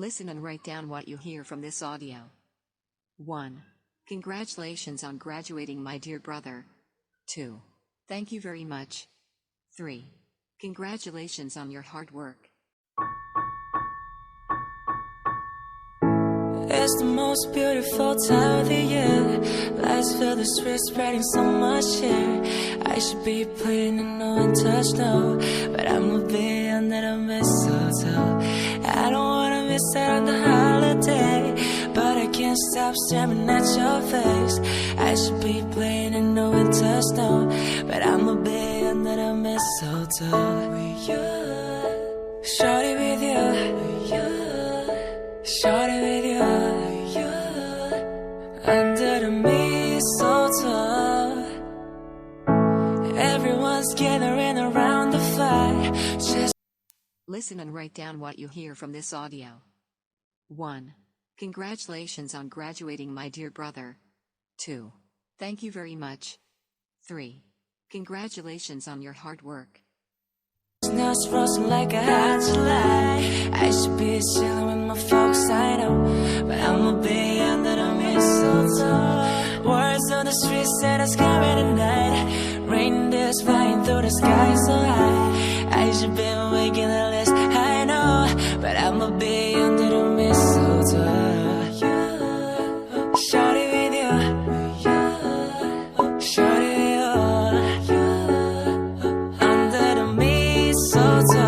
Listen and write down what you hear from this audio. 1. Congratulations on graduating, my dear brother. 2. Thank you very much. 3. Congratulations on your hard work. It's the most beautiful time of the year. Lights fill the streets, spreading so much cheer. I should be playing in the winter snow, but I'ma be under the mistletoe. I don't wanna miss out on the holiday, but I can't stop staring at your face. I should be playing in the winter snow, but I'ma be under the mistletoe. With you, shorty with you, shorty with you, under the mistletoe. Everyone's gathering around the fire. Listen and write down what you hear from this audio. 1. Congratulations on graduating, my dear brother. 2. Thank you very much. 3. Congratulations on your hard work. Snow's frozen like a hot July. I should be chilling with my folks, I know, but I'ma be under the mistletoe. Words on the street say the sky at night. Reindeers flying through the sky so high. I should be making the list, I know, but I'ma be under the mistletoe. Shorty with you, shorty with you, under the mistletoe.